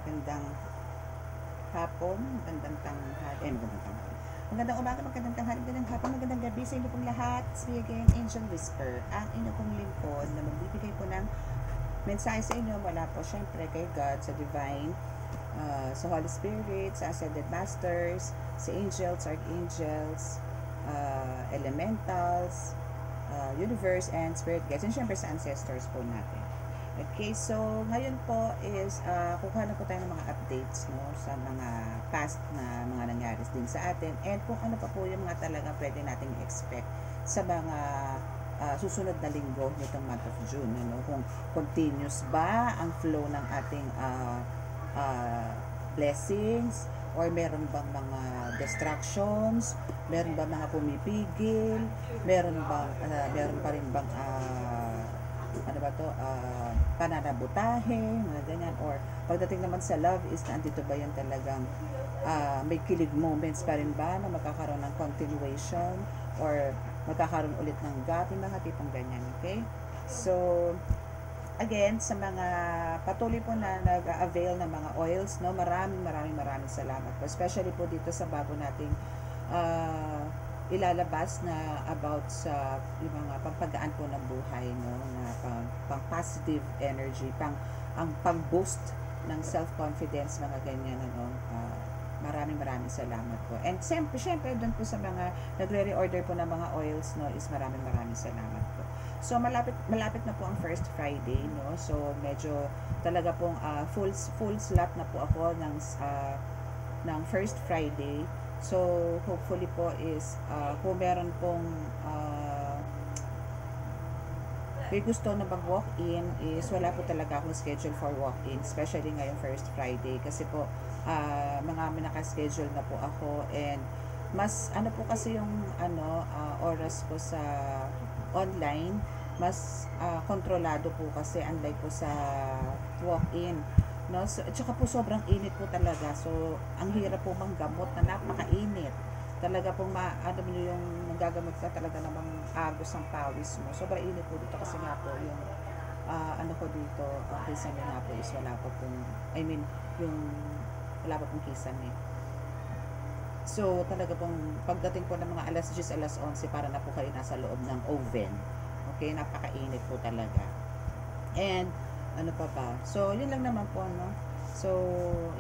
magandang hapon, magandang tanghali, magandang tanghali. Magandang umaga, magandang tanghali, magandang hapon, magandang gabi sa inyo pong lahat. It's me again, Angel Whisper, ang inyo pong lingkod na magbibigay po ng mensahe sa inyo mula po syempre kay God, sa Divine, sa Holy Spirit, sa Ascended Masters, sa Angels, Archangels, Elementals, Universe, and Spirit Guides, and syempre sa Ancestors po natin. Okay, so ngayon po is kukuha na po tayo ng mga updates, no, sa mga past na mga nangyari din sa atin, and kung ano pa po yung mga talaga pwede nating expect sa mga susunod na linggo nitong month of June, ano, kung continuous ba ang flow ng ating blessings, or meron bang mga distractions, meron ba mga pumipigil, meron pa rin bang ano ba to, pananabutahe, mga ganyan, or pagdating naman sa love is nandito ba yung talagang may kilig moments pa rin ba na magkakaroon ng continuation, or magkakaroon ulit ng gap, yung mga tipong ganyan, okay? So again, sa mga patuloy po na nag-avail ng mga oils, no, maraming salamat po, especially po dito sa bago nating ilalabas na about sa yung mga pagpagaan po ng buhay, no, na pang positive energy, ang pag-boost ng self-confidence, mga ganyan, ano. Maraming salamat po. And syempre doon po sa mga nagre-reorder po ng mga oils, no, is maraming salamat po. So malapit na po ang first Friday, no. So medyo talaga pong full slot na po ako ng first Friday. So hopefully po is kung meron pong may gusto na mag-walk-in, is wala po talaga akong schedule for walk-in, especially ngayong first Friday, kasi po mga naka-schedule na po ako, and mas ano po kasi yung oras ko sa online, mas kontrolado po kasi, unlike po sa walk-in, no. So, at saka po sobrang init po talaga, so ang hirap po manggamot na napakainit talaga pong ano mo yung nagagamot ka talaga namang agos ng pawis mo. Sobrang init po dito kasi nga po yung ano ko dito, kisame nga po is wala pa pong, wala pa pong kisame. So talaga pong pagdating po ng mga alas 10, alas 11, para na po kayo nasa loob ng oven. Okay, napakainit po talaga. And ano pa ba? So yun lang naman po, no. So,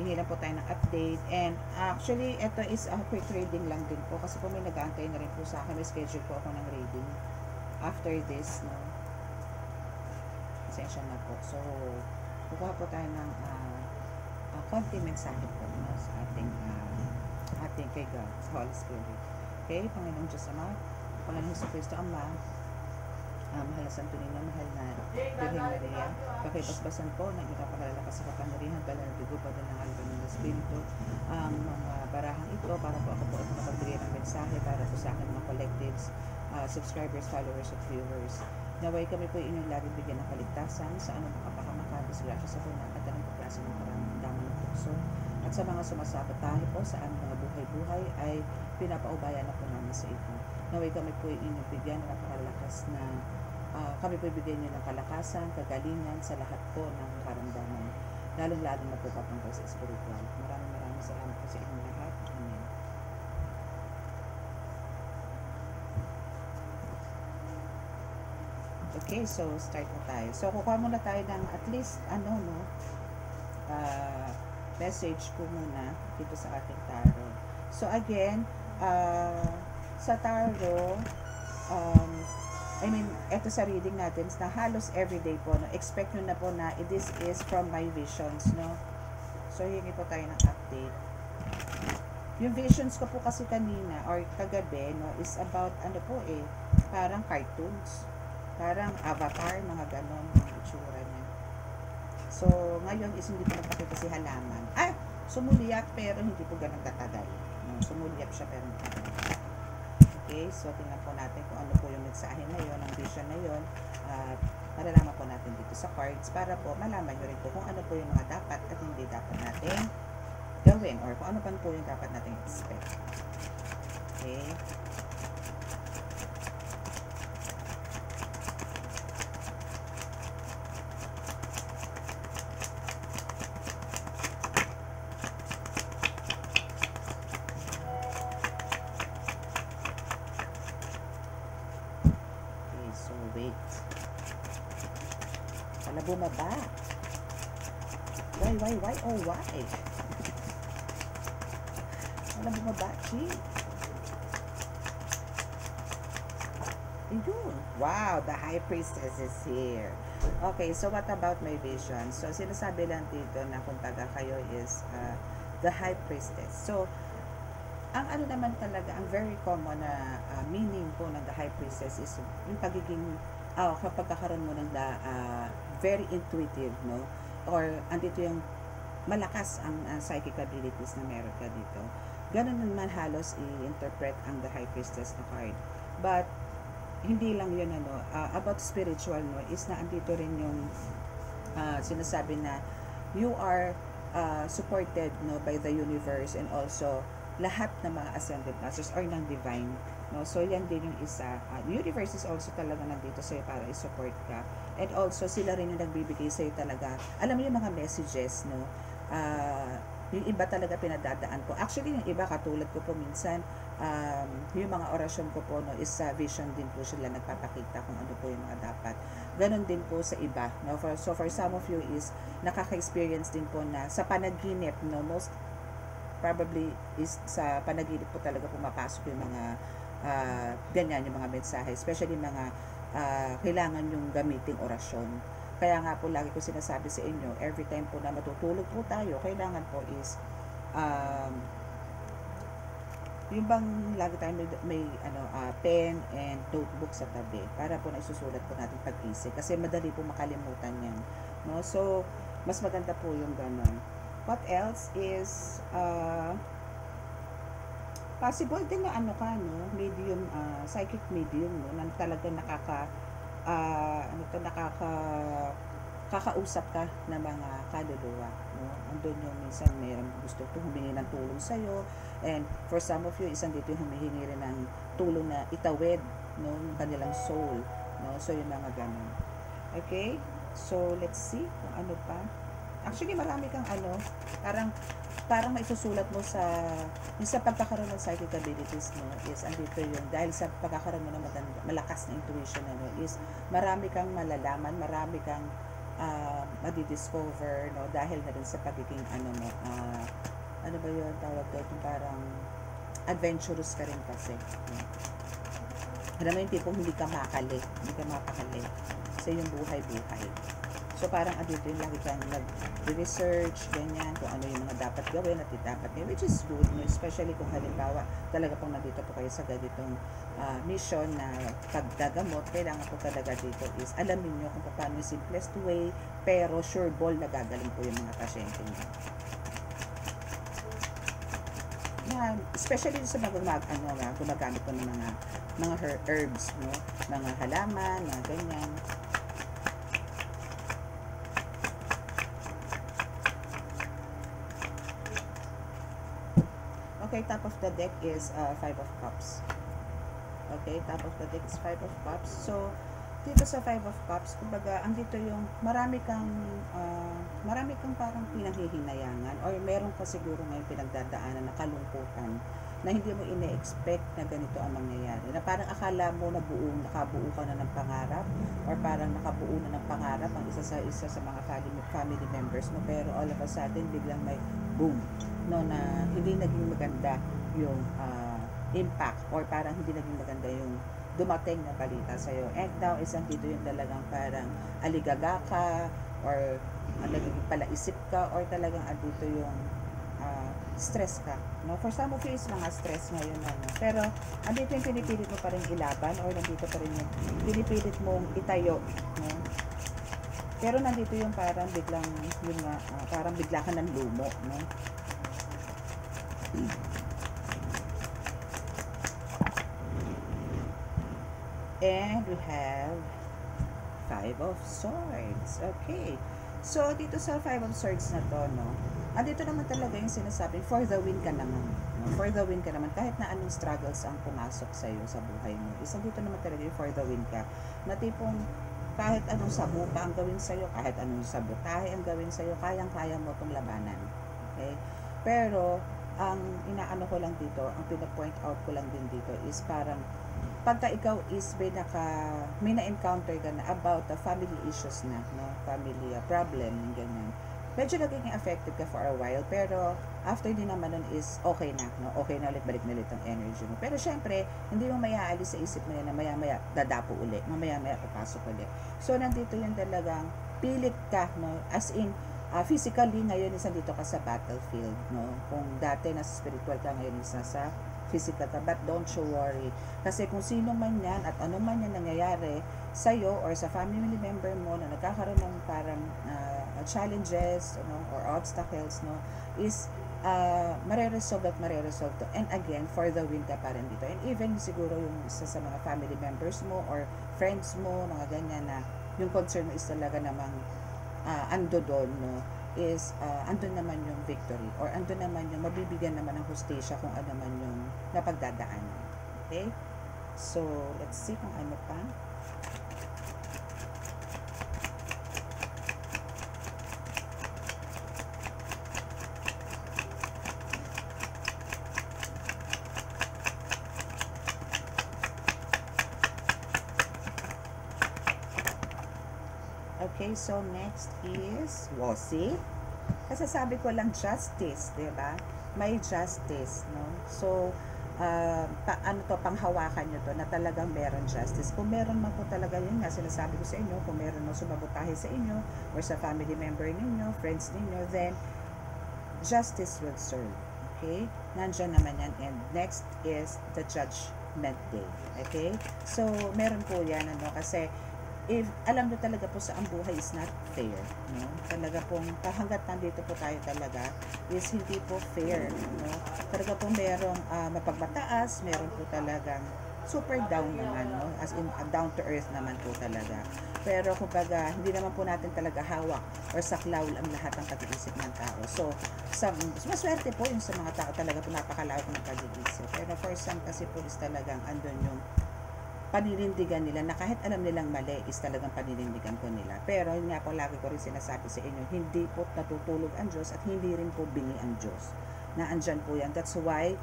ihilan po tayo ng update, and actually, ito is a quick reading lang din po, kasi po may nag-aantay na rin po sa akin, may schedule po ako ng reading after this, no. Pasensya na po. So, kukuha po tayo ng konti mensahe po, no, sa ating kay God, sa Holy Spirit. Okay, Panginoong Diyos Ama, Panginoong Jesucristo Ama, mahal na Santo Niño, mahal na Birhen Maria, pakibasbasan po ng ipapakalakas sa kapangyarihan, banal na dugo, padal ng alban ng Espiritu, ang mga barahang ito, para po ako po at makapagbigay ng mensahe para po sa akin mga collectives, subscribers, followers, at viewers. Naway kami po inyong laging bigyan ng kaligtasan sa anong kapakamakal, disgrasya sa punan, at anong kaklase ng karamdaman ng tukso. At sa mga sumasabotahe po sa aming mga buhay-buhay, ay pinapaubaya na po namin sa ito. Naway kami po inyong bigyan ng napakalakas na kami po ibigay niyo ng kalakasan, kagalingan sa lahat po ng karamdaman, lalong-lalo na po patungkol sa spiritual. Maraming salamat po sa inyong lahat. Amen. Okay, so start na tayo. So kukuha muna tayo ng at least message ko muna dito sa ating tarot. So again, sa tarot, eto sa reading natin na halos everyday po, no, expect nyo na po na this is from my visions, no. So hingi po tayo ng update. Yung visions ko po kasi kanina or kagabi, no, is about parang cartoons, parang avatar, mga ganon ang itsura niya. So ngayon is hindi po nagpakita si halaman. Sumuliyap pero hindi po ganun katagal, no. Sumuliyap siya pero hindi katagal. Okay, so tingnan po natin kung ano po yung mensahe na yun, ang vision na yun, at malalaman po natin dito sa cards, para po malaman nyo rin po kung ano po yung mga dapat at hindi dapat natin gawin, or kung ano pa po yung dapat natin expect. Okay. bumaba. Why? Oh, why? Wala bumaba, Chi. Yun. Wow, the High Priestess is here. Okay, so what about my vision? So, sinasabi lang dito na kung taga kayo is the High Priestess. So, ang ano naman talaga, ang very common na meaning po ng the High Priestess is yung pagiging, kapag kakaroon mo ng very intuitive, no? Or, andito yung malakas ang psychic abilities na meron ka dito. Ganun naman halos i-interpret ang the High Priestess na card. But, hindi lang yun about spiritual is na andito rin yung sinasabi na you are supported by the universe and also lahat ng mga ascended masters or ng divine, so yan din yung isa. Universe is also talaga nandito sa'yo para i-support ka, and also sila rin yung nagbibigay sa'yo talaga, alam mo yung mga messages, yung iba talaga pinadadaan ko. Actually, yung iba katulad ko po minsan, yung mga orasyon ko po is vision din po sila nagpapakita kung ano po yung mga dapat. Ganon din po sa iba. So for some of you is nakaka-experience din po na sa panaginip, most probably is sa panaginip po talaga pumapasok yung mga ganyan, yung mga mensahe, especially mga kailangan yung gamiting orasyon. Kaya nga po lagi ko sinasabi sa inyo, every time po na matutulog po tayo, kailangan po is yung bang lagi tayo may pen and notebook sa tabi para po naisusulat po natin pag-isip, kasi madali po makalimutan yan, so mas maganda po yung ganon. What else is possible din na medium, psychic medium, na talaga kakausap ka ng mga kaluluwa, andun yung minsan mayroong gusto humingi ng tulong sa'yo, and for some of you isang dito yung humihingi rin ng tulong na itawid yung kanilang soul, so yung mga ganun. Okay, so let's see kung ano pa. Actually marami kang parang maisusulat mo sa pagkakaroon ng psychic abilities is andito yung dahil sa pagkakaroon mo ng malakas na intuition is marami kang malalaman, marami kang madidiscover dahil na rin sa pagiging ano ba yun tawag doon, parang adventurous ka rin kasi, alam mo yung tipong hindi ka mapakali sa yung buhay. So parang andito yung lagi kang nag-research, ganyan, kung ano yung mga dapat gawin at dapat gawin, which is good, especially kung halimbawa talaga pong nandito po kayo sa ganitong mission na pagdagamot, kailangan po talaga dito is alamin nyo kung paano yung simplest way, pero sure ball na gagaling po yung mga pasyente nyo. Yan, especially sa gumagamit po ng mga herbs, mga halaman, mga ganyan. Okay, top of the deck is 5 of Cups. Okay, top of the deck is 5 of Cups. So, dito sa 5 of Cups, kumbaga, andito yung marami kang parang pinaghihinayangan or meron ka siguro ngayon pinagdadaanan na kalungkutan na hindi mo ine-expect na ganito ang mangyayari. Na parang akala mo nakabuo ka na ng pangarap or parang nakabuo na ng pangarap ang isa sa mga family members mo, pero all of a sudden biglang may boom, na hindi naging maganda yung impact or parang hindi naging maganda yung dumating na balita sa'yo. And now, isang dito yung talagang parang aligaga ka or naging palaisip ka or talagang andito yung stress ka. For some of you is mga stress ngayon. Pero andito yung pinipilit mo pa rin ilaban or nandito pa rin yung pinipilit mong itayo. Pero nandito yung parang biglang parang bigla ka ng lumo. And we have 5 of Swords. Okay. So, dito sa 5 of Swords na to, andito naman talaga yung sinasabi, for the win ka naman. For the win ka naman. Kahit na anong struggles ang pumasok sa'yo sa buhay mo. Isang dito naman talaga yung for the win ka. Na tipong, kahit anong sabuta ang gawin sa'yo, kahit anong sabotahe ang gawin sa'yo, kayang-kaya mo itong labanan. Okay? Pero, ang inaano ko lang dito, ang pinapoint out ko lang din dito is parang pagka ikaw is may na-encounter ka na about the family issues na, no? Family problem, yung ganyan. Medyo nagiging affected ka for a while, pero after din naman nun is okay na, no? Okay na ulit, balik na ulit ang energy mo. Pero syempre, hindi mo aalis sa isip mo yan na maya-maya dadapo ulit, mamaya-maya papasok ulit. So, nandito yung talagang pilit ka, no? As in, physically, ngayon is nandito ka sa battlefield, no? Kung dati nasa spiritual ka, ngayon is nasa physical ka. But don't you worry. Kasi kung sino man yan at ano man yan nangyayari sa'yo or sa family member mo na nagkakaroon ng parang challenges, no, or obstacles, no, is mareresolve at mareresolve to. And again, for the win ka pa rin dito. And even siguro yung isa sa mga family members mo or friends mo, mga ganyan na yung concern mo is talaga namang ando doon, no, is andun naman yung victory or andun naman yung mabibigyan naman ng hustisya kung ano man yung napagdadaanan. Okay? So, let's see kung ano pa. Okay, so next is Wosi. Kasi sabi ko lang justice, 'di ba? May justice, no? So, panghawakan nyo to na talagang meron justice. Kung meron man po talaga, yun nga, sinasabi ko sa inyo, kung meron man sumabotahe sa inyo or sa family member ninyo, friends ninyo, then justice will serve. Okay? Nandyan naman yan. And next is the judgment day. Okay? So, meron po yan, ano, kasi if alam nyo talaga po sa ang buhay is not fair, no? Talaga pong hangga't nandito po tayo talaga is hindi po fair, no? Talaga po merong mapagmataas, meron po talagang super down naman, no? As in down to earth naman po talaga. Pero kumbaga hindi naman po natin talaga hawak or saklaw ang lahat ng pag-iisip ng tao. So, maswerte po yung sa mga tao talaga po napakalawak ng pag-iisip. Pero for some kasi po is talagang andun yung paninindigan nila na kahit alam nilang mali is talagang paninindigan po nila. Pero yun nga po lagi ko rin sinasabi sa inyo, hindi po natutulog ang Diyos at hindi rin po bingi ang Diyos. Na andyan po yan. That's why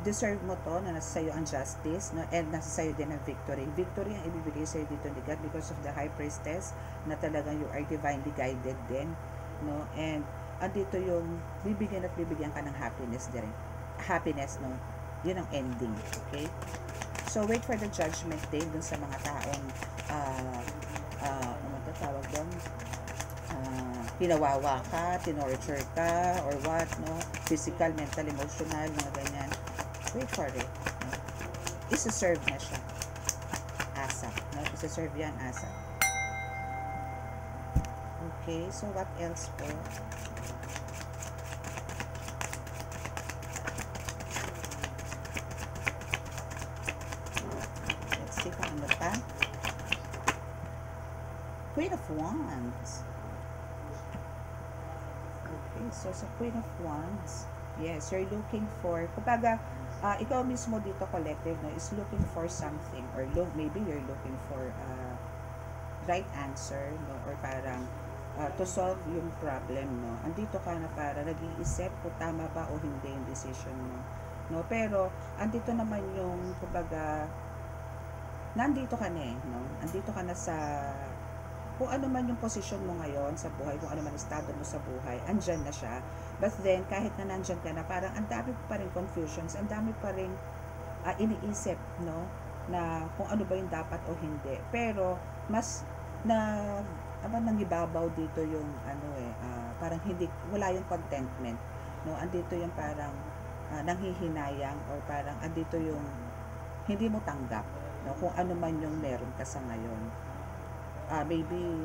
deserve mo to na nasa sayo ang justice, no? And nasa sayo din ang victory. Victory ang ibibigay sa'yo dito ni God because of the high priestess na talagang you are divinely guided din, no? And andito yung bibigyan at bibigyan ka ng happiness din. Happiness, no? Yun ang ending. Okay? So, wait for the judgment day dun sa mga taong ano tawag doon? Pinawawa ka, tinorture ka, or what, no? Physical, mental, emotional, mga ganyan. Wait for it. No? Isa-serve na siya. ASAP. No? Isa-serve yan, ASAP. Okay, so what else po? Ano pa? Queen of Wands. Okay, so sa Queen of Wands, yes, you're looking for, kumbaga, ikaw mismo dito collective, no, is looking for something, or maybe you're looking for right answer, no, or parang to solve yung problem, no. Andito ka na para nag-iisip kung tama ba o hindi yung decision mo, no. Pero andito naman yung, kumbaga, nandito ka na no? Andito ka na sa, kung ano man yung posisyon mo ngayon sa buhay, kung ano man estado mo sa buhay, andyan na siya. But then, kahit na nandyan ka na, parang ang dami pa rin confusions, ang dami pa rin iniisip, no? Na kung ano ba yung dapat o hindi. Pero, mas nangibabaw dito yung, parang wala yung contentment, no? Andito yung parang, nanghihinayang, or parang andito yung hindi mo tanggap, no, kung ano man yung meron ka sa ngayon. Maybe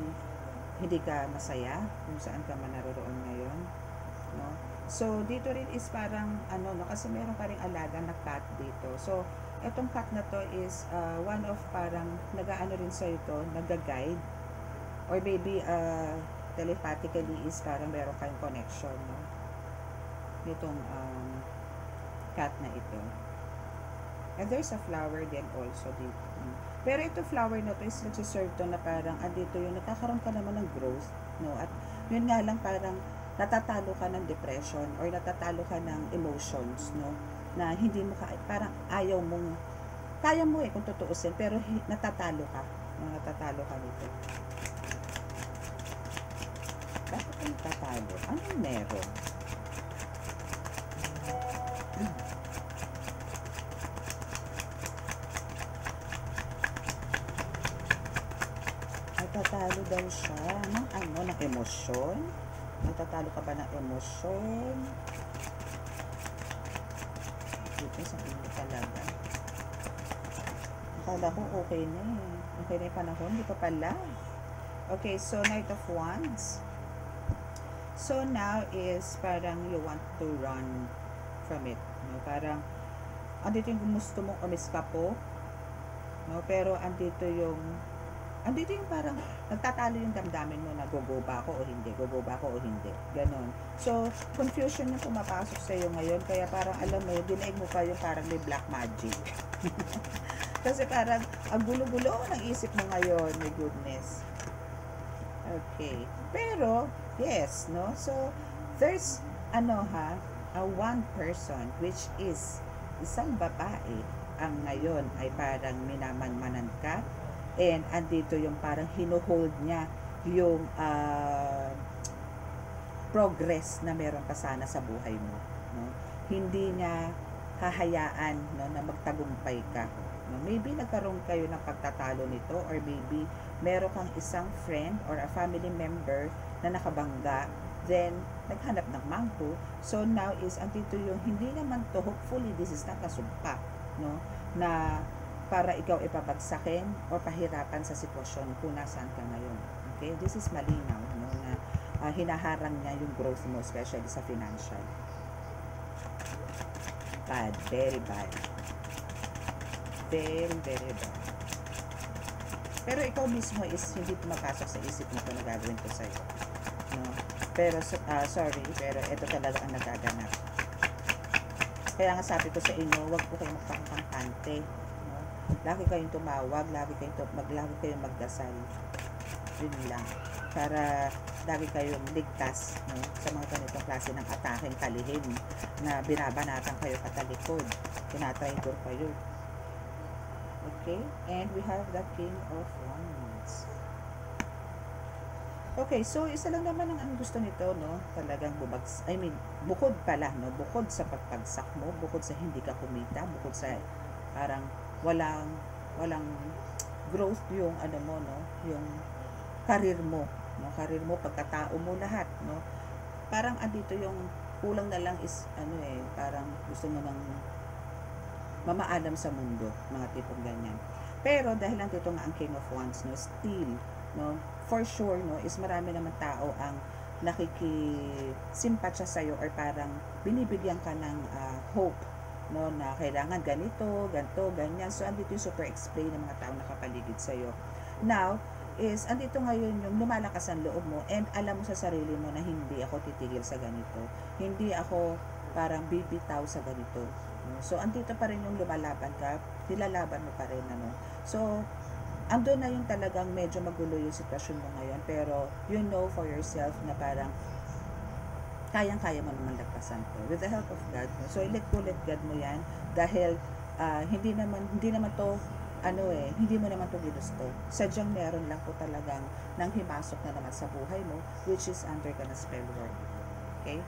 hindi ka masaya kung saan ka man naroon ngayon, no. So dito rin is parang no, kasi meron pa ring alaga na cat dito. So etong cat na to is one of parang nag-aano rin sa ito, nag-guide, or maybe telepathically is parang meron kayong connection, no, nitong cat na ito. And there's a flower din also dito. Pero ito flower na to is nagsiserve to na parang andito yung nakakaroon ka naman ng growth, no? At yun nga lang parang natatalo ka ng depression or natatalo ka ng emotions, no? Na hindi mo parang ayaw mong kaya mo kung tutuusin, pero natatalo ka. Natatalo ka dito. Bakit ka natatalo? Anong meron? Natatalo daw siya ng emosyon. Natatalo ka ba ng emosyon? Dito sa inyo talaga. Akala ko okay na eh. Okay na yung panahon. Di pa pala. Okay, so Knight of Wands. So now is parang you want to run from it. No? Parang andito yung gusto mong umiskapo. No? Pero andito yung parang nagtatalo yung damdamin mo na go ba ako o hindi, go ba ako o hindi. Ganon. So, confusion yung pumapasok sa iyo ngayon. Kaya parang alam mo, dinaig mo pa yung parang may black magic. Kasi parang ang gulo-gulo ng isip mo ngayon. My goodness. Okay. Pero, yes, no? So, there's, a one person which is isang babae ang ngayon ay parang minamanmanan ka. And andito yung parang hinuhold niya yung progress na meron pa sana sa buhay mo. No? Hindi niya hahayaan, no, na magtagumpay ka. No? Maybe nagkaroon kayo ng pagtatalo nito, or maybe meron kang isang friend or a family member na nakabangga, then naghanap ng mangko. So now is andito yung hindi naman to, hopefully this is not a sumpa, no, na para ikaw ipabagsakin o pahirapan sa sitwasyon kung nasaan ka ngayon. Okay? This is malinaw, no, na hinaharang niya yung growth mo, especially sa financial. Bad. Very bad. Very, very bad. Pero ikaw mismo is hindi pumapasok sa isip mo kung nagagawin ko sa'yo. No? Pero, sorry, pero ito talaga ang nagaganap. Kaya nga sabi ko sa inyo, huwag po kayong magpapangkante. Lagi kayong tumawag, lagi kayong magdasal. Yun lang. Para lagi kayong ligtas, no, sa mga ganitong klase ng atake, kalihim na binabanatan kayo katalikod. Tinatraitor kayo. Okay? And we have the King of Wands. Okay, so isa lang naman ang gusto nito, no? Talagang bukod pala, no? Bukod sa pagpagsak mo, bukod sa hindi ka kumita, bukod sa parang walang growth yung mo, no, yung career mo, no, pagkatao mo, lahat, no, parang andito yung kulang na lang is parang gusto mo nang mamaalam sa mundo, mga tipong ganyan. Pero dahil andito nga ang King of Wands, no, still, no, for sure, no, is marami naman tao ang nakikisimpatya sa'yo, or parang binibigyan ka ng hope, no, na kailangan ganito, ganyan. So, andito yung super explain ng mga tao nakapaligid sa'yo. Now, is, andito ngayon yung lumalakas ang loob mo, and alam mo sa sarili mo na hindi ako titigil sa ganito. Hindi ako parang bibitaw sa ganito. No? So, andito pa rin yung lumalaban ka, nilalaban mo pa rin, ano. So, andun na yung talagang medyo magulo yung sitwasyon mo ngayon, pero you know for yourself na parang kayang-kaya mo naman lagpasan to with the help of God. So let God mo yan, dahil hindi naman to hindi mo naman to ginusto. Sadyang meron lang po talagang nang himasok na naman sa buhay mo, which is under ka na spell work. Okay?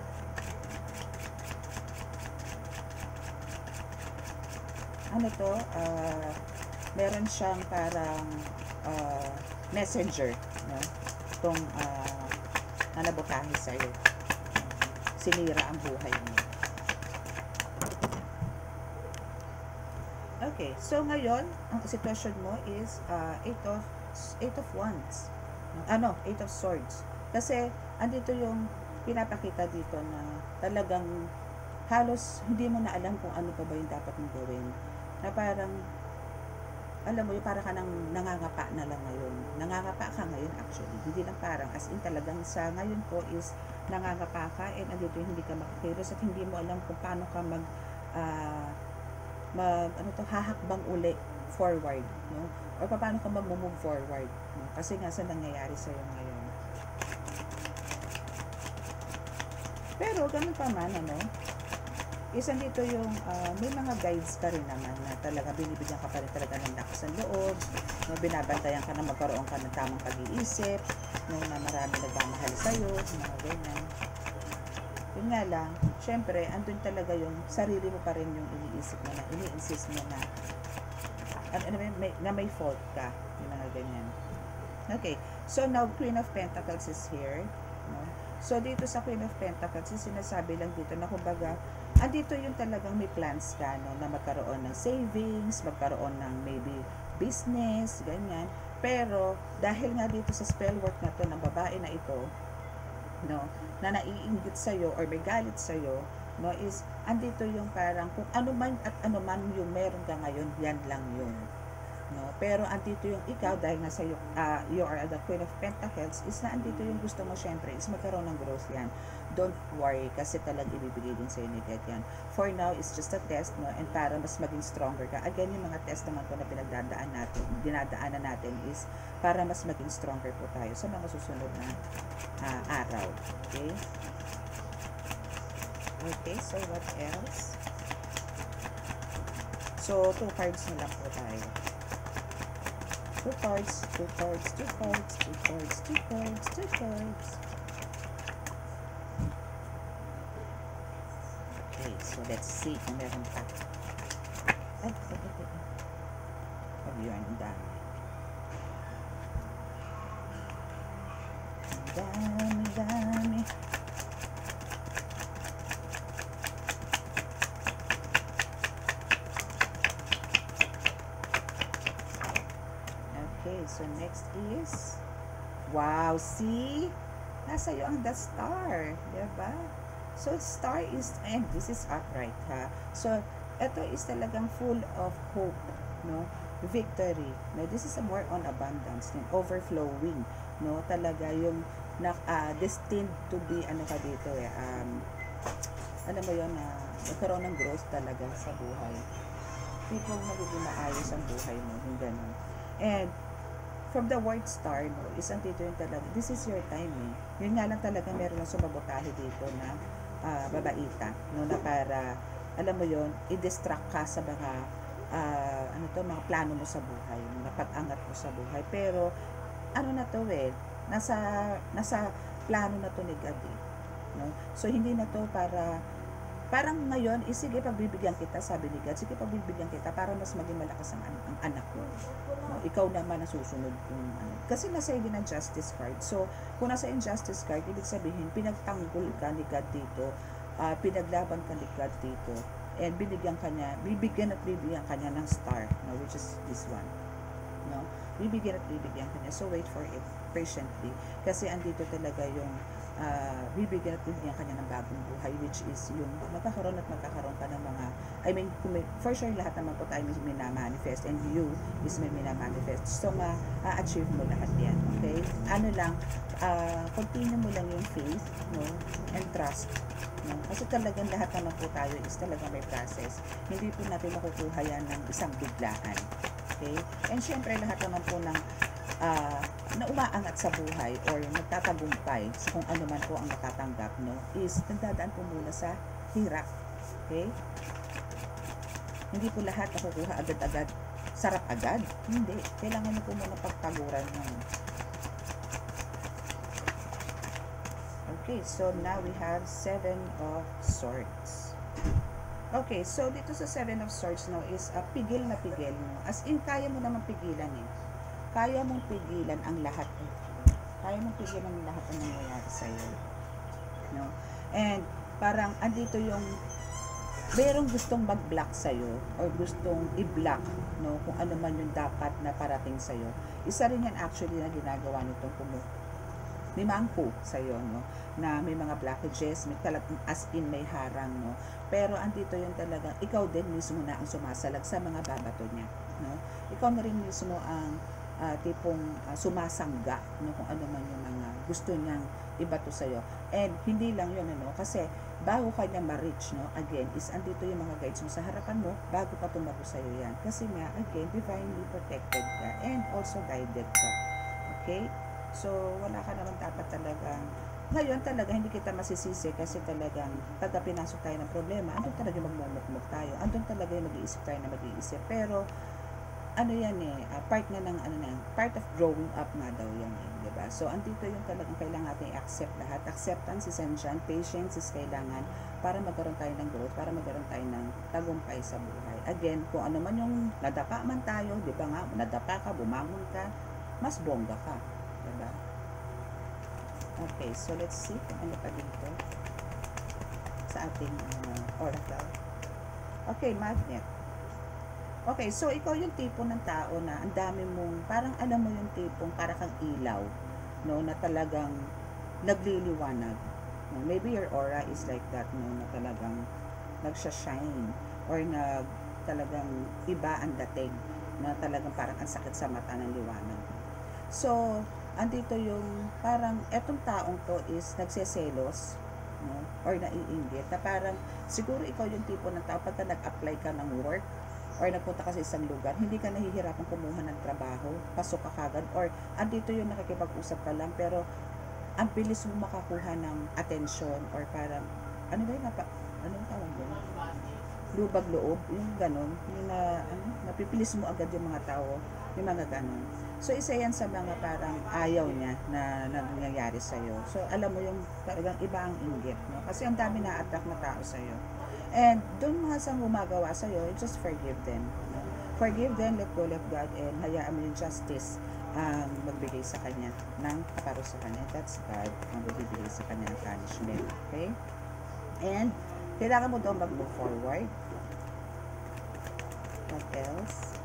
Meron siyang parang messenger, no? Itong na nabotahe sa'yo. Sinira ang buhay mo. Okay, so ngayon, ang sitwasyon mo is Eight of Wands. Eight of Swords. Kasi, andito yung pinapakita dito na talagang halos hindi mo na alam kung ano pa ba yung dapat mong gawin. Na parang, alam mo, yung parang ka nang nangangapa na lang ngayon. Nangangapa ka ngayon actually. Hindi lang parang, as in talagang sa ngayon po is nangangapa ka, and andito yung hindi ka makakilos at hindi mo alam kung paano ka hahakbang uli forward, no? O paano ka mag-move forward, no? Kasi nga sa nangyayari sa iyo ngayon. Pero ganun pa man, Isa dito yung may mga guides ka rin naman na talaga binibigyan ka pa rin talaga ng lakas ng loob, no, binabantayan ka na magkaroon ka ng tamang pag-iisip, no, na marami nagmamahal sa'yo, mga ganyan. Yun nga lang, syempre, andun talaga yung sarili mo pa rin yung iniisip mo na, ini-insist mo na, na may fault ka, yung mga ganyan. Okay, so now Queen of Pentacles is here, no? So dito sa Queen of Pentacles, sinasabi lang dito na kumbaga, andito yung talagang may plans ka, no, na magkaroon ng savings, magkaroon ng maybe business, ganyan. Pero dahil nga dito sa spell work na to ng babae na ito, no, na naiinggit sa'yo or may galit sa'yo, no, is andito yung parang kung ano man at ano man yung meron ka ngayon, yan lang yun. No, pero andito yung ikaw dahil nasa you are the Queen of Pentacles, is na andito yung gusto mo syempre is magkaroon ng growth yan. Don't worry kasi talagang ibibigay din sa'yo ni God yan. For now, it's just a test, no, and para mas maging stronger ka. Again, yung mga test naman po na dinadaanan natin is para mas maging stronger po tayo sa mga susunod na araw. Okay? Okay, so what else? So, 2 cards na lang po tayo. 2 cards, 2 cards, 2 cards, 2 cards, 2 cards, 2 cards. Okay, so let's see kung meron pa. Ay. Oh, yun, ang dami. Ang dami. Okay, so next is, wow, see? Nasa iyo ang the star, diba? So, star is, and this is upright, ha? So, ito is talagang full of hope, no? Victory. No? This is a more on abundance, and overflowing, no? Talaga yung destined to be, ano ka dito, ano mo yun, magkaroon ng growth talaga sa buhay. Tipong magiging maayos ang buhay mo, yung gano'n. And, from the word star, no, isang dito yung talaga, this is your time, eh. Yun nga lang talaga, meron lang sumabotahe dito na babaita, no, na para, alam mo yon, i-distract ka sa mga, mga plano mo sa buhay, mga pag-angat mo sa buhay. Pero, ano na to nasa plano na to ni God, eh, no? So, hindi na to parang ngayon, sige, pagbibigyan kita, sabi ni God, sige, pagbibigyan kita para mas maging malakas ang anak mo. No, ikaw naman nasusunod kung ano. Kasi nasa din ang justice card. So, kung nasa injustice card, ibig sabihin, pinagtanggol ka ni God dito, pinaglaban ka ni God dito, and bibigyan ka niya ng star, no, which is this one. No? Bibigyan ka niya. So, wait for it patiently. Kasi andito talaga yung bibigyan ka niya ng bagong buhay, which is yung magkakaroon ka ng mga, for sure lahat naman po tayo may minamanifest, and you is may minamanifest. So, achieve mo lahat yan. Okay? Ano lang, continue mo lang yung faith, no? And trust. No? Kasi talagang lahat naman po tayo is talagang may process. Hindi po natin makukuha yan ng isang biglaan. Okay? And syempre, lahat naman po ng na umaangat sa buhay or nagtatagumpay sa kung ano man po ang natatanggap, no, is nagdadaan po muna sa hirap. Okay? Hindi po lahat nakukuha agad-agad, sarap agad. Hindi. Kailangan nyo po muna pagtaguran ng. Okay, so now we have 7 of Swords. Okay, so dito sa 7 of Swords, no, is pigil na pigil, no. As in, kaya mo naman pigilan, eh. Kaya mong pigilan ang lahat. Kaya mong pigilan ang lahat ng nangyayari sa'yo. No? And, parang, andito yung, merong gustong mag-block sa'yo, or gustong i-block, no, kung ano man yung dapat na parating sa'yo. Isa rin yan actually na ginagawa nitong nimangko sa'yo, no, na may mga blockages, may as in may harang, no. Pero, andito yung talaga, ikaw din mismo na ang sumasalag sa mga babato niya, no. Ikaw na rin mismo ang tipong sumasangga, no, kung ano man yung mga gusto niyang ibato sa'yo. And hindi lang yun, no, kasi bago ka niya ma-reach, no, again, is andito yung mga guides mo sa harapan mo, bago pa tumago sa'yo yan. Kasi nga, again, divinely protected ka and also guided ka. Okay? So, wala ka naman dapat talagang ngayon talaga hindi kita masisisi kasi talagang pagka pinasok tayo ng problema, andun talaga magmumukmuk tayo. Andun talaga yung mag-iisip tayo na mag-iisip. Pero ano yan eh, part na ng ano na, part of growing up nga daw yan eh, di ba? So andito yung talagang kailangan natin i-accept lahat. Acceptance is andyan, patience is kailangan para magkaroon tayo ng growth, para magkaroon tayo ng tagumpay sa buhay. Again, kung ano man yung nadapa man tayo, di ba nga, nadapa ka, bumangon ka, mas bongga ka, di ba? Okay, so let's see kung ano pa dito sa ating oracle. Okay, magnet. Okay, so ikaw yung tipo ng tao na ang dami mong, parang alam mo yung tipong para kang ilaw, no, na talagang nagliliwanag. No? Maybe your aura is like that, no, na talagang nagsha-shine or talagang iba ang dating, na talagang parang ang sakit sa mata ng liwanag. So, andito yung parang etong taong to is nagseselos, no, or naiinggit, na parang siguro ikaw yung tipo ng tao pagka nag-apply ka ng work or nagpunta ka sa isang lugar, hindi ka nahihirapan kumuha ng trabaho, pasok ka kagad, or andito yung nakikipag-usap ka lang, pero ang bilis mo makakuha ng atensyon, or parang, ano ba yung ano yung tawag doon? Lubag loob, yung ganon, yung napipilis mo agad yung mga tao, yung mga ganon. So, isa yan sa mga parang ayaw niya na nangyayari sa'yo. So, alam mo yung talagang iba ang inggit, no? Kasi ang dami na-attract na tao sa'yo. And doon mga sang gumagawa sa'yo, just forgive them. No? Forgive them, let go, let God, and hayaan mo yung justice magbigay sa kanya ng kaparusahan. And that's God ang magbibigay sa kanya ng punishment. Okay? And kailangan mo daw mag-move forward. What else?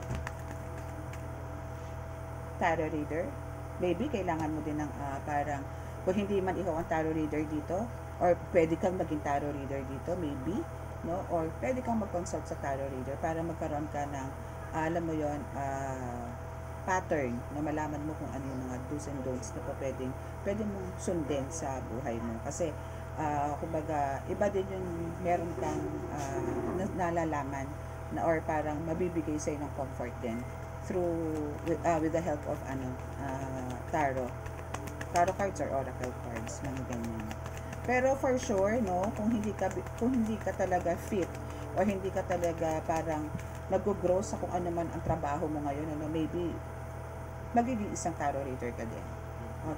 Tarot reader. Maybe kailangan mo din ng parang, kung hindi man ikaw ang tarot reader dito, or pwede kang maging tarot reader dito, maybe, no? Or pwede kang mag-consult sa tarot reader para magkaroon ka ng, alam mo yon, pattern, na malaman mo kung ano yung mga do's and don'ts na pwede mong sundin sa buhay mo. Kasi, kumbaga, iba din yung meron kang nalalaman na, or parang mabibigay sa'yo ng comfort din through with the help of tarot cards or oracle cards, mga ganyan. Pero for sure, no, kung hindi ka talaga fit, or hindi ka talaga parang nag-grow sa kung ano man ang trabaho mo ngayon, maybe magiging isang tarot reader ka din.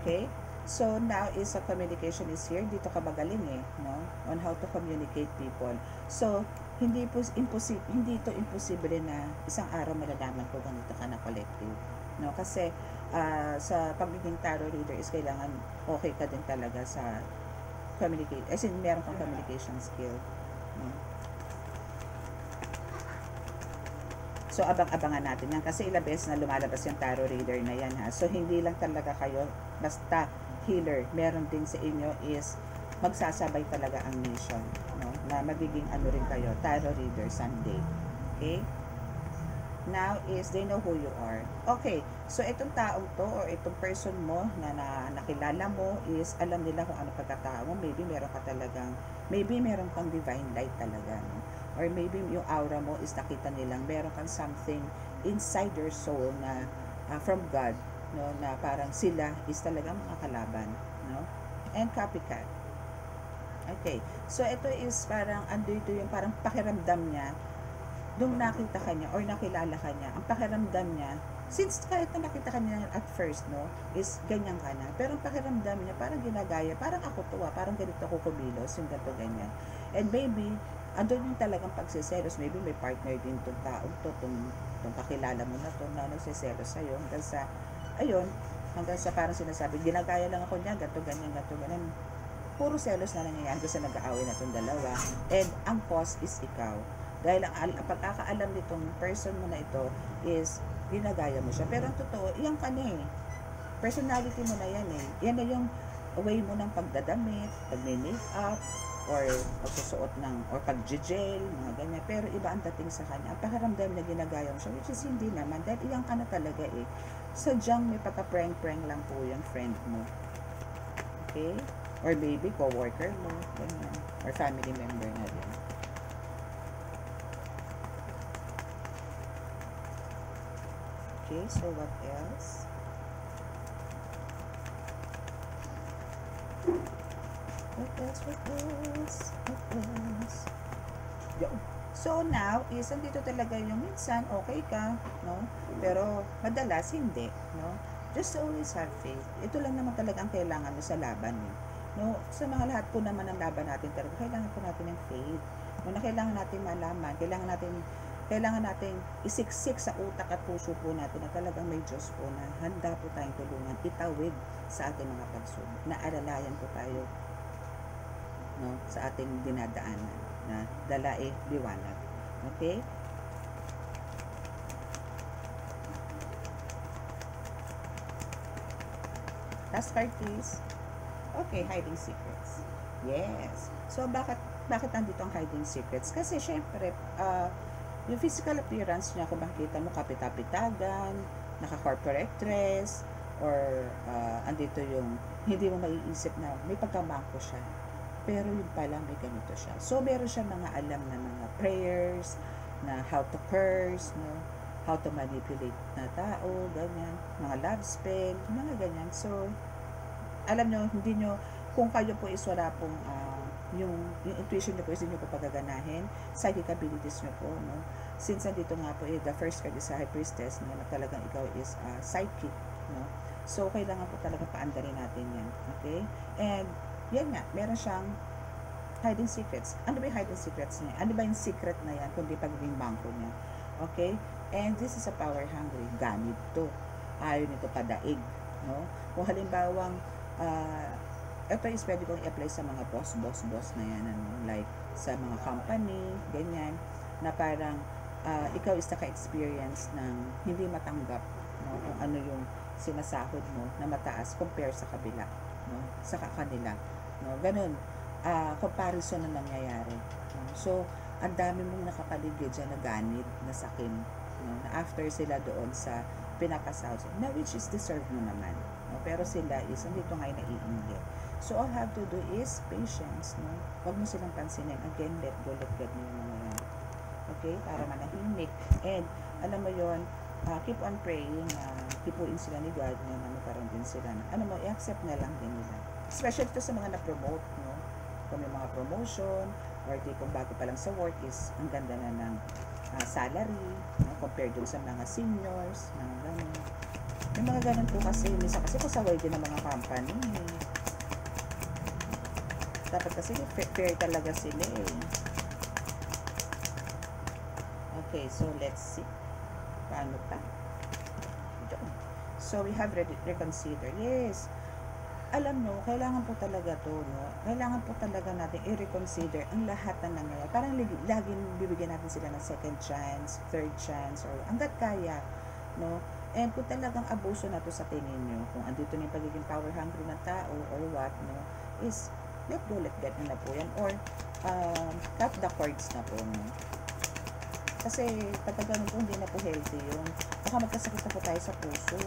Okay? So now is communication is here. Dito ka magaling no, on how to communicate people. So hindi ito imposible na isang araw malalaman ko ganito ka na collective, no? Kasi sa pagiging tarot reader is kailangan okay ka din talaga sa communicate, as in meron kang communication skill, no? So abang-abangan natin yan kasi ilang beses na lumalabas yung tarot reader na yan, ha. So hindi lang talaga kayo basta healer, meron din sa inyo is magsasabay talaga ang mission, no? Na magiging ano rin kayo, tarot reader someday. Okay? Now is they know who you are. Okay, so itong taong to or itong person mo na nakilala mo is alam nila kung ano pagkatao mo. Maybe meron kang divine light talaga, no? Or maybe yung aura mo is nakita nilang meron kang something inside your soul na from God, no, na parang sila is talagang mga kalaban, no? And copycat. Okay, so ito is parang andito yung parang pakiramdam niya nung nakita ka niya or nakilala ka niya, ang pakiramdam niya, since kahit na nakita ka niya at first, no, is ganyan ka na, pero ang pakiramdam niya parang ginagaya, parang ako to, parang ganito ako kumilos, yung ganito ganyan. And maybe andun yung talagang pagsiselos, maybe may partner din tong taong to, tong kakilala mo na to, na nagsiselos sa'yo, hanggang sa parang sinasabi, ginagaya lang ako niya, ganito ganyan, puro selos na nangyayari kasi nag-aaway na itong dalawa. And ang cause is ikaw. Dahil ang pagkakaalam nitong person mo na ito is ginagaya mo siya. Pero ang totoo, iyan ka na personality mo na yan Yan na yung way mo ng pagdadamit, pag-make-up, or pagsusuot or pag-gel, mga ganyan. Pero iba ang dating sa kanya. Ang pakiramdam na ginagaya mo siya, which is hindi naman. Dahil iyan ka na talaga Sadyang may pagka-prank-prank lang po yung friend mo. Okay? Or maybe co-worker mo, ganyan. Or family member na din. Okay, so what else? What else, what else, what else? Yo. So now is andito talaga yung minsan okay ka, no? Pero madalas hindi, no? Just always have faith. Ito lang naman talaga ang kailangan mo sa laban, eh. No? Sa mga lahat po naman ng laban natin talaga, kailangan po natin ng faith. No, na kailangan natin malaman, kailangan natin isiksik sa utak at puso po natin na talagang may Diyos po na handa po tayong tulungan, itawid sa ating mga pagsubok, na alalayan po tayo, no, sa ating dinadaanan, na dalae liwanag. Okay? Last card please. Okay, hiding secrets. Yes. So bakit nandito ang hiding secrets? Kasi syempre, yung physical appearance niya, kung makikita mo kapitapitagan, naka-corporate dress, or andito yung hindi mo maiisip na may pagkamangko siya. Pero yung pala may ganito siya. So meron siya mga alam na mga prayers, na how to curse, no? How to manipulate na tao, ganyan. Mga love spell, mga ganyan. So, alam nyo, hindi nyo, kung kayo po is wala pong yung intuition nyo po is hindi nyo po pagaganahin, psychic abilities nyo po, no? Since nandito nga po, the first card is a high priestess, no, na talagang ikaw is psychic, no? So, kailangan po talaga paandarin natin yan, okay? And, yan nga, meron siyang hiding secrets. Ano ba yung hiding secrets niya? Ano ba yung secret na yan, kundi pagiging bangko niya? Okay? And this is a power hungry. Ganit to. Ayaw nito padaig, no? Kung halimbawang, ito is pwede kong i-apply sa mga boss na yan, ano? Like, sa mga company, ganyan, na parang, ikaw is naka-experience ng hindi matanggap, no? Kung ano yung sinasahod mo na mataas compare sa kabila, no? Sa kanila, no? Ganun, comparison na nangyayari, no? So, ang dami mong nakapaligid dyan na ganit, na sakin, no? Na after sila doon sa pinakasahod, na which is deserve mo naman, no? Pero sila is, andito ngayon naiinggit. So, all have to do is patience, no? Huwag mo silang pansinin. Again, let go mo yung mga yan. Okay? Para manahimik. And, alam mo yon, keep on praying, tipuin sila ni God, no, na magkaroon din sila. Ano mo, i-accept na lang din nila. Especially to sa mga na-promote, no? Kung may mga promotion, or tipong bago pa lang sa work is, ang ganda na ng salary, no? Compared dun sa mga seniors, mga ganun. May mga ganun po kasi, minsan kasi pasaway din ng mga company, dapat kasi fair talaga sila, eh. Okay, so let's see. Paano pa? So, we have reconsider. Yes. Alam mo, kailangan po talaga to, no? Kailangan po talaga natin i-reconsider ang lahat na nangyayari. Parang laging bibigyan natin sila ng second chance, third chance, or hanggat kaya, no? And kung talagang abuso na to sa tingin nyo, kung andito na yung pagiging power hungry ng tao, or what, no? Is, let go, let get na po yan. Or, cut the cords na po, no? Kasi, pagka ganun po, hindi na po healthy yun. Baka magkasakit na po tayo sa puso.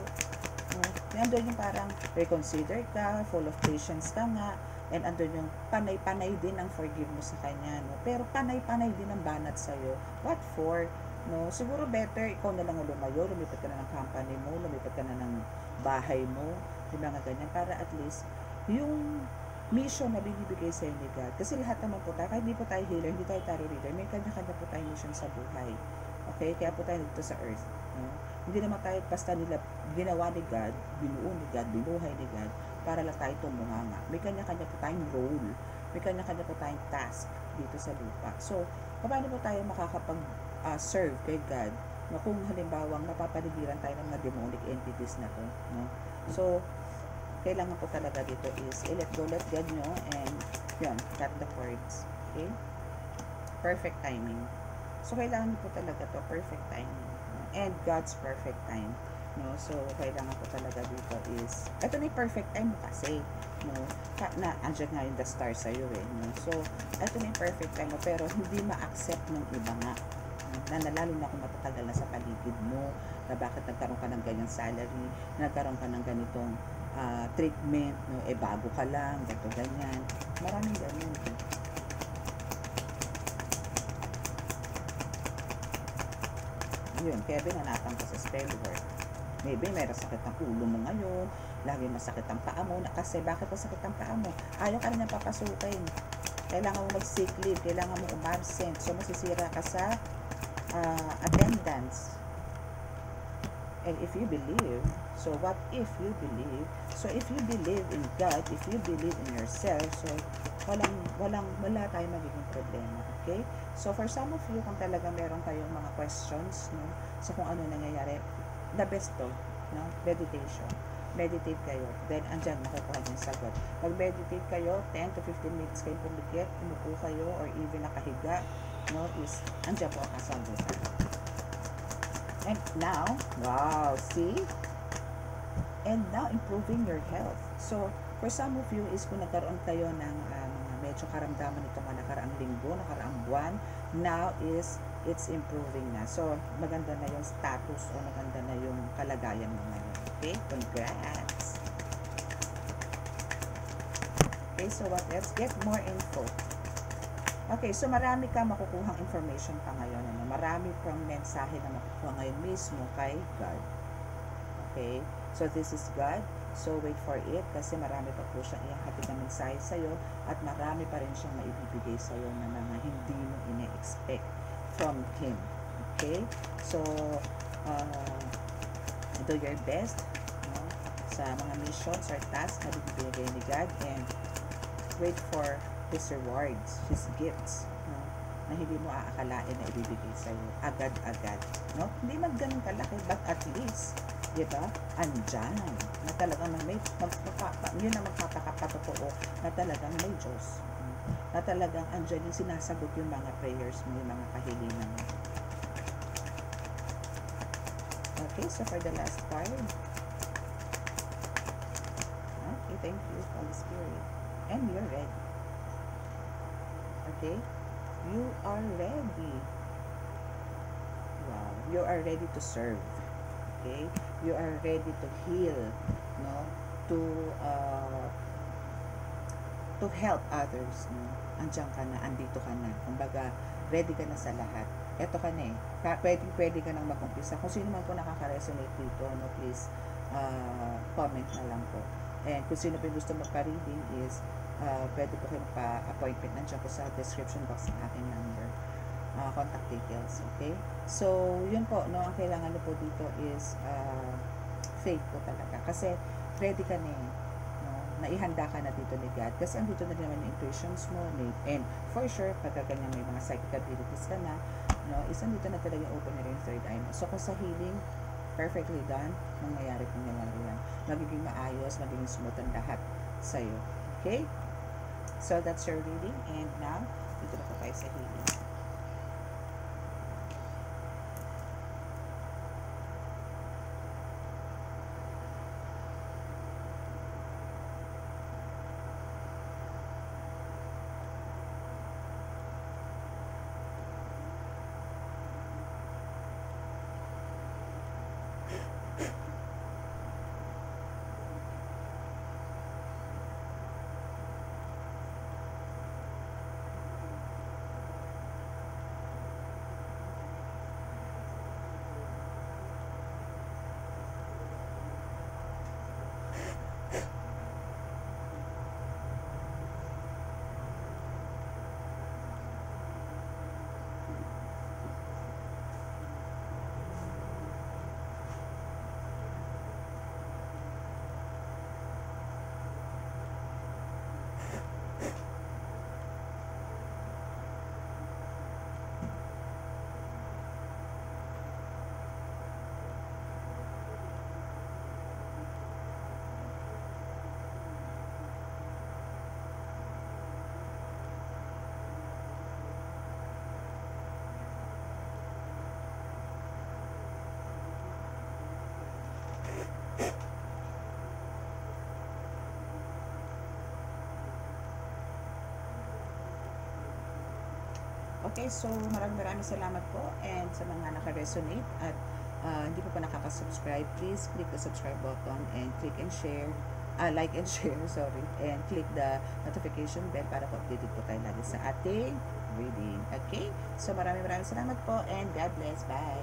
No? Andun yung parang reconsider ka, full of patience ka nga, and andun yung panay-panay din ang forgive mo sa kanya. No? Pero panay-panay din ang banat sa'yo. What for? No? Siguro better, ikaw na lang lumayo, lumipat ka na ng company mo, lumipat ka na ng bahay mo, yung mga ganyan, para at least, yung mission na binibigay sa ni God. Kasi lahat naman po tayo, kahit hindi po tayo healer, hindi tayo tarot reader, may kanya-kanya po tayo mission sa buhay. Okay? Kaya po tayo dito sa earth. No? Hindi naman tayo basta nila ginawa ni God, binuo ni God, binuhay ni God, para lang tayo tumunganga. May kanya-kanya po tayong role. May kanya-kanya po tayong task dito sa lupa. So, paano po tayo makakapag-serve kay God? No? Kung halimbawa, mapapaligiran tayo ng mga demonic entities na to. No? So, kailangan po talaga dito is let go, let God nyo, and yun, cut the cords. Okay? Perfect timing. So, kailangan po talaga to perfect timing. And God's perfect time. No? So, kailangan po talaga dito is, ito na yung perfect time mo kasi. No? Na, andyan nga yung the star sa'yo, eh. No? So, ito na yung perfect time mo, pero hindi ma-accept ng iba nga. Na lalo na kung matatagal na sa paligid mo, na bakit nagkaroon ka ng ganyang salary, nagkaroon ka ng ganitong treatment, no? Eh bago ka lang, gato ganyan. Maraming ganyan. Yun, kaya binanatan ko sa spell work. Maybe may sakit ng ulo mo ngayon, lagi masakit ang paa mo. Kasi bakit masakit ang paa mo? Ayaw ka rin nang papasukin. Kailangan mo mag-sick leave, kailangan mo umabsent. So, masisira ka sa attendance. And if you believe, so what if you believe? So if you believe in God, if you believe in yourself, so wala tayong magiging problema. Okay? So for some of you, kung talaga meron kayong mga questions, no, sa kung ano nangyayari, the best to, no, meditation. Meditate kayo. Then, andyan, makukuha yung sagot. Mag-meditate kayo, 10 to 15 minutes kayo pumikit, umupo kayo, or even nakahiga, no, is, andyan po ang kasagutan. And now, wow, see? And now, improving your health. So, for some of you is kung nagkaroon kayo ng mga medyo karamdaman itong mga nakaraang linggo, nakaraang buwan, now is, it's improving na. So, maganda na yung status o maganda na yung kalagayan mo ngayon. Okay? Congrats! Okay, so what else? Get more info. Okay, so marami ka makukuhang information pa ngayon. Ano? Marami pang mensahe na makukuha ngayon mismo kay God. Okay, so this is God. So wait for it kasi marami pa po siyang ihahatid na mensahe sa'yo at marami pa rin siyang maibibigay sa'yo na mga hindi mo ine-expect from Him. Okay, so do your best, no, sa mga missions or tasks na bibigay ni God, and wait for His rewards, His gifts, no, na hindi mo aakalain na ibibigay sa'yo agad-agad, no? Hindi man ganun kalaki, but at least, di ba, andyan, na talagang may, yun ang magpapakapatotoo, na talagang may Diyos, na talagang andyan yung sinasagot yung mga prayers mo, yung mga kahilingan mo. Okay, so for the last card, okay, thank you, Holy Spirit, and you're ready. Okay, you are ready. Wow, you are ready to serve. Okay, you are ready to heal, no, to help others, no. Andiyan ka na, andito ka na. Kumbaga, ready ka na sa lahat. Eto ka na eh. Pwede ka nang mag-umpisa. Kung sino man po nakaka-resonate dito, no, please comment na lang po. And kung sino po gusto magpa-reading is pwede po kayo pa-appointment. Nandiyan po sa description box ng aking number. Contact details. Okay? So, yun po, no, ang kailangan po dito is faith po talaga. Kasi ready ka na eh. Naihanda ka na dito ni God kasi andito na naman yung intuitions mo, and for sure pagka ganyan may mga psychic abilities ka na, no, is andito na talaga yung open na yung third eye mo. So kung sa healing perfectly done, mangyayari yan, magiging maayos, magiging smooth ang lahat sa'yo. Okay, so that's your reading, and now dito na po tayo sa healing. Okay, so maraming salamat po, and sa mga naka-resonate at hindi po nakaka-subscribe, please click the subscribe button and click and share, like and share, sorry, and click the notification bell para po updated po tayo lagi sa ating reading. Okay, so maraming salamat po, and God bless. Bye!